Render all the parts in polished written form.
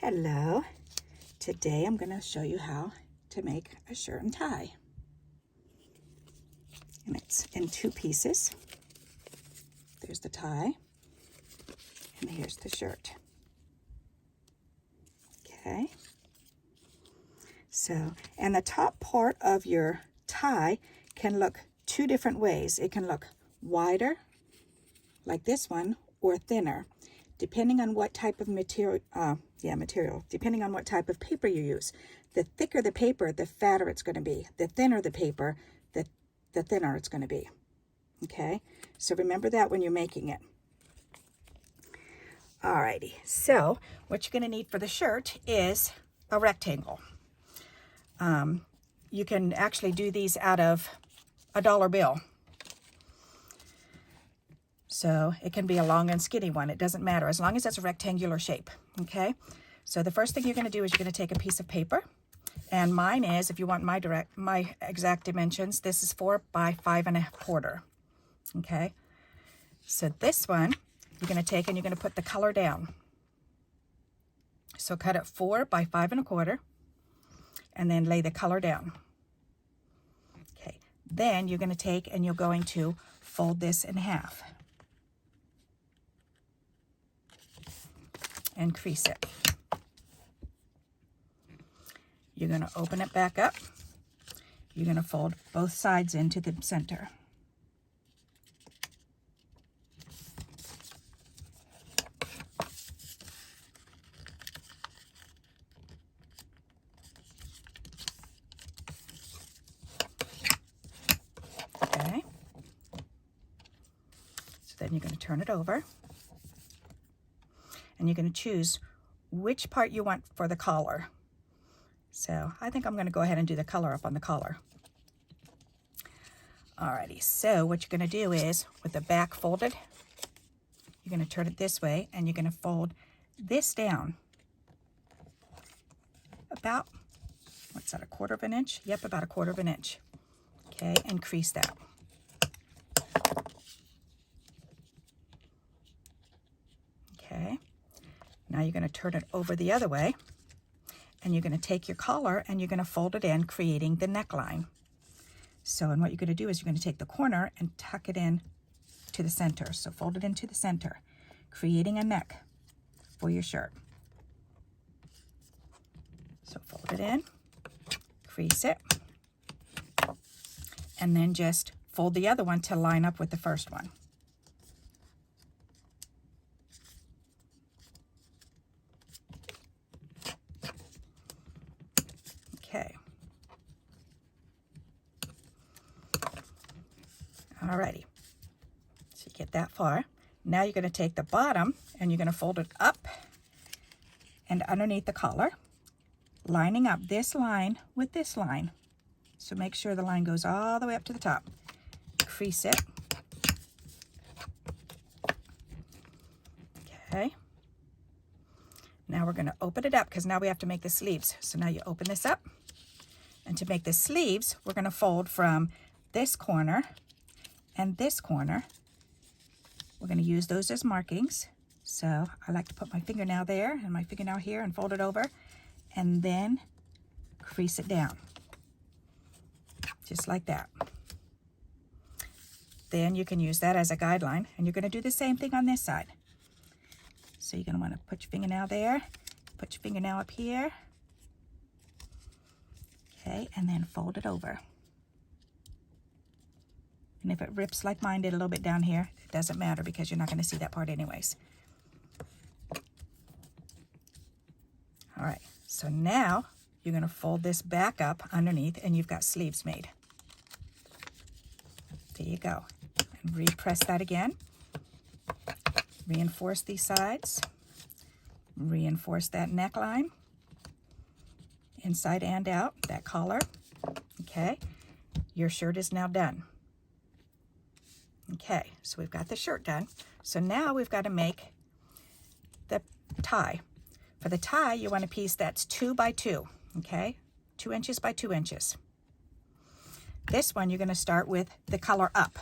Hello. Today I'm going to show you how to make a shirt and tie. And it's in two pieces. There's the tie, and here's the shirt. Okay. So, and the top part of your tie can look two different ways. It can look wider, like this one, or thinner, depending on what type of material, depending on what type of paper you use. The thicker the paper, the fatter it's going to be. The thinner the paper, the thinner it's going to be. Okay, so remember that when you're making it. Alrighty, so what you're going to need for the shirt is a rectangle. You can actually do these out of a dollar bill. So it can be a long and skinny one. It doesn't matter as long as it's a rectangular shape. Okay, so the first thing you're going to do is you're going to take a piece of paper. And mine is, if you want my exact dimensions, this is 4 by 5 1/4. Okay, so this one you're going to take and you're going to put the color down. So cut it 4 by 5 1/4 and then lay the color down. Okay, then you're going to take and you're going to fold this in half and crease it. You're going to open it back up. You're going to fold both sides into the center. Okay. So then you're going to turn it over. And you're going to choose which part you want for the collar. So I think I'm going to go ahead and do the color up on the collar. Alrighty, so what you're going to do is, with the back folded, you're going to turn it this way and you're going to fold this down about, what's that, 1/4 inch? Yep, about 1/4 inch. Okay, and crease that. Okay, now you're going to turn it over the other way. And you're going to take your collar and you're going to fold it in, creating the neckline. So, and what you're going to do is you're going to take the corner and tuck it in to the center. So fold it into the center, creating a neck for your shirt. So fold it in, crease it, and then just fold the other one to line up with the first one. Okay. Alrighty. So you get that far. Now you're going to take the bottom and you're going to fold it up and underneath the collar, lining up this line with this line. So make sure the line goes all the way up to the top. Crease it. Okay. Now we're going to open it up because now we have to make the sleeves. So now you open this up. And to make the sleeves, we're going to fold from this corner and this corner. We're going to use those as markings. So I like to put my fingernail there and my fingernail here and fold it over and then crease it down. Just like that. Then you can use that as a guideline and you're going to do the same thing on this side. So you're going to want to put your fingernail there, put your fingernail up here. Okay, and then fold it over. And if it rips like mine did a little bit down here, it doesn't matter because you're not going to see that part anyways. All right, so now you're going to fold this back up underneath and you've got sleeves made. There you go. And repress that again. Reinforce these sides. Reinforce that neckline. Inside and out, that collar. Okay, your shirt is now done. Okay, so we've got the shirt done. So now we've got to make the tie. For the tie, you want a piece that's 2 by 2, okay? 2 inches by 2 inches. This one, you're going to start with the color up.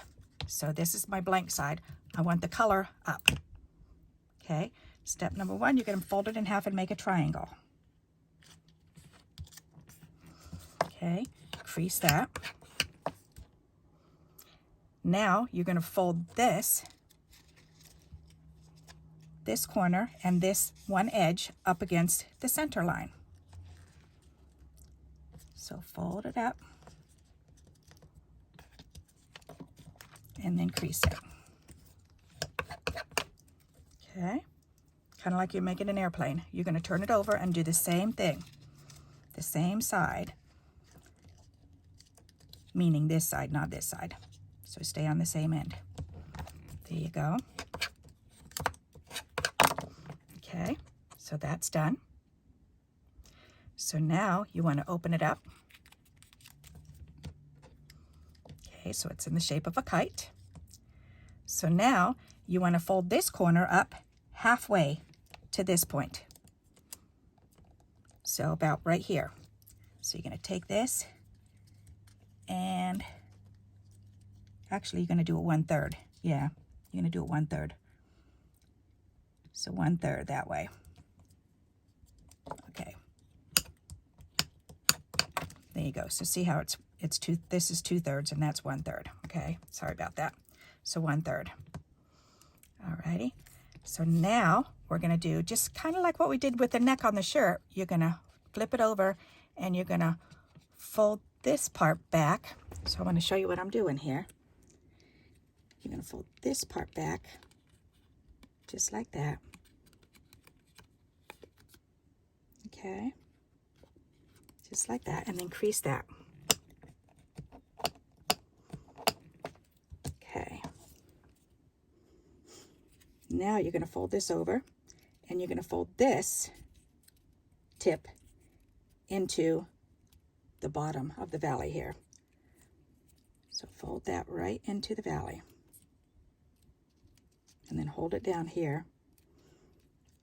So this is my blank side. I want the color up. Okay, Step number one, you're going to fold it in half and make a triangle. Okay, crease that. Now you're going to fold this corner and this one edge up against the center line. So fold it up and then crease it. Okay, kind of like you're making an airplane. You're going to turn it over and do the same thing, the same side, meaning this side, not this side. So stay on the same end. There you go. Okay, so that's done. So now you want to open it up. Okay, so it's in the shape of a kite. So now you want to fold this corner up halfway to this point. So about right here. So you're going to take this and actually you're going to do it 1/3. Yeah, you're going to do it 1/3. So 1/3 that way. Okay. There you go. So see how this is 2/3 and that's 1/3. Okay, sorry about that. So 1/3. Alrighty. So now we're going to do just kind of like what we did with the neck on the shirt. You're going to flip it over and you're going to fold this part back. So I want to show you what I'm doing here. You're going to fold this part back just like that. Okay. Just like that, and then crease that. Okay. Now you're going to fold this over and you're going to fold this tip into the bottom of the valley here. So fold that right into the valley. And then hold it down here.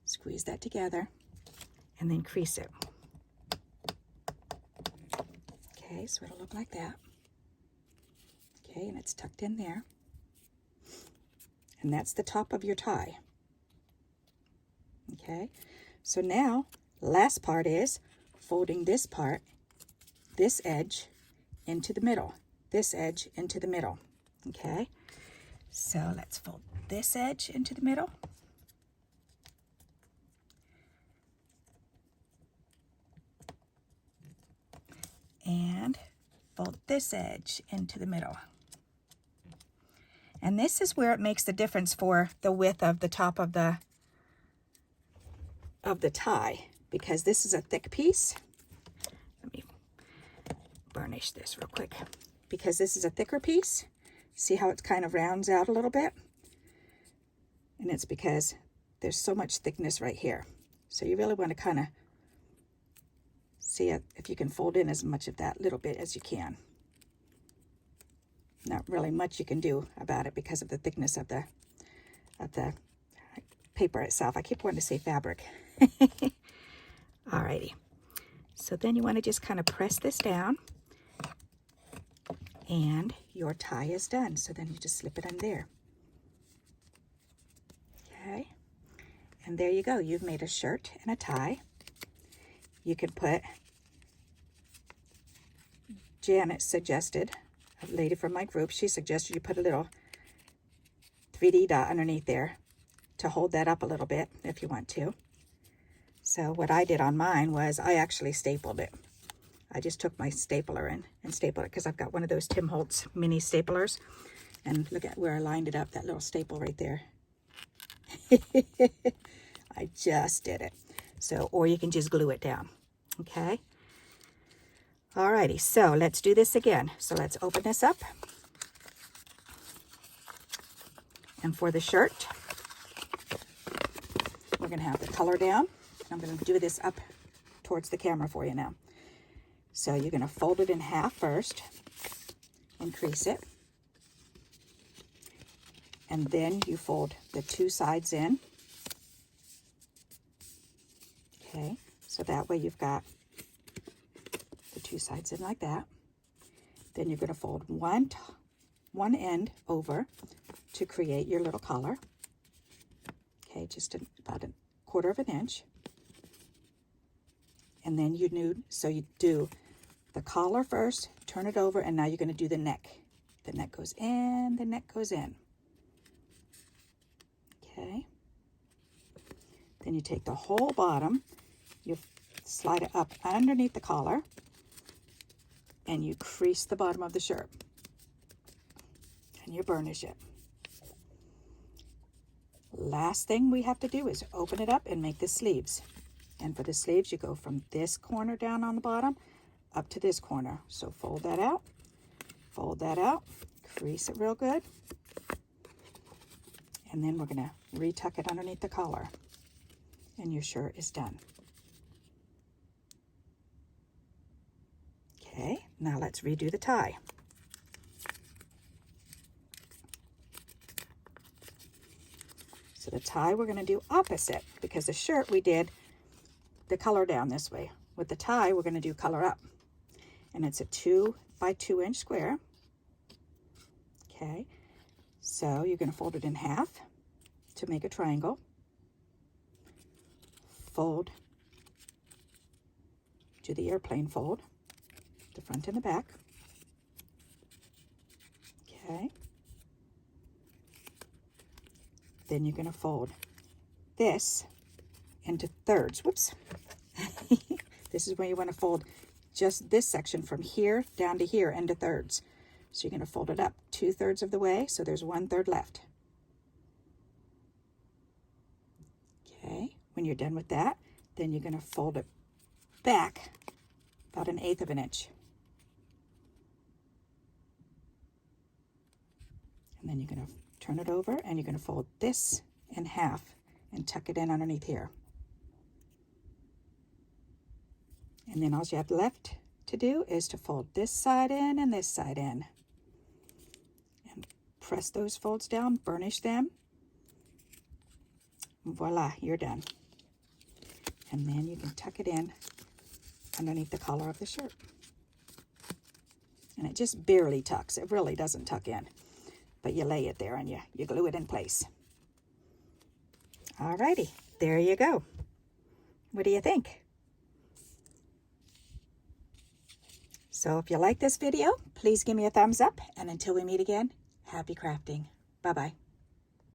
Squeeze that together and then crease it. Okay, so it'll look like that. Okay, and it's tucked in there. And that's the top of your tie. Okay, so now last part is folding this part, this edge into the middle, this edge into the middle. Okay, so let's fold this edge into the middle. And fold this edge into the middle. And this is where it makes the difference for the width of the top of the tie, because this is a thick piece. Let me burnish this real quick. Because this is a thicker piece, see how it kind of rounds out a little bit? And it's because there's so much thickness right here. So you really want to kind of see if you can fold in as much of that little bit as you can. Not really much you can do about it because of the thickness of the paper itself. I keep wanting to say fabric. Alrighty. So then you want to just kind of press this down and your tie is done. So then you just slip it in there. Okay. And there you go. You've made a shirt and a tie. You could put, Janet suggested, a lady from my group, she suggested you put a little 3D dot underneath there to hold that up a little bit if you want to. So what I did on mine was I actually stapled it. I just took my stapler in and stapled it because I've got one of those Tim Holtz mini staplers. And look at where I lined it up, that little staple right there. I just did it. So, or you can just glue it down. Okay. Alrighty, so let's do this again. So let's open this up. And for the shirt, we're going to have the color down. I'm going to do this up towards the camera for you now. So you're going to fold it in half first and crease it. And then you fold the two sides in. Okay, so that way you've got the two sides in like that. Then you're going to fold one end over to create your little collar. Okay, just about 1/4 of an inch. And then you do the collar first, turn it over, and now you're going to do the neck. The neck goes in, the neck goes in. Okay. Then you take the whole bottom, you slide it up underneath the collar, and you crease the bottom of the shirt. And you burnish it. Last thing we have to do is open it up and make the sleeves. And for the sleeves, you go from this corner down on the bottom up to this corner. So fold that out, crease it real good. And then we're going to retuck it underneath the collar. And your shirt is done. Okay, now let's redo the tie. So the tie we're going to do opposite, because the shirt we did the color down this way. With the tie we're going to do color up. And it's a 2 by 2 inch square. Okay, so you're going to fold it in half to make a triangle. Fold, do the airplane fold, the front and the back. Okay. Then you're going to fold this into thirds. Whoops. This is where you want to fold just this section from here down to here into thirds. So you're going to fold it up 2/3 of the way, so there's 1/3 left. Okay, when you're done with that, then you're going to fold it back about 1/8 of an inch. And then you're going to turn it over and you're going to fold this in half and tuck it in underneath here. And then all you have left to do is to fold this side in and this side in. And press those folds down, burnish them. Voila, you're done. And then you can tuck it in underneath the collar of the shirt. And it just barely tucks. It really doesn't tuck in. But you lay it there and you glue it in place. Alrighty, there you go. What do you think? So if you like this video, please give me a thumbs up. And until we meet again, happy crafting. Bye-bye.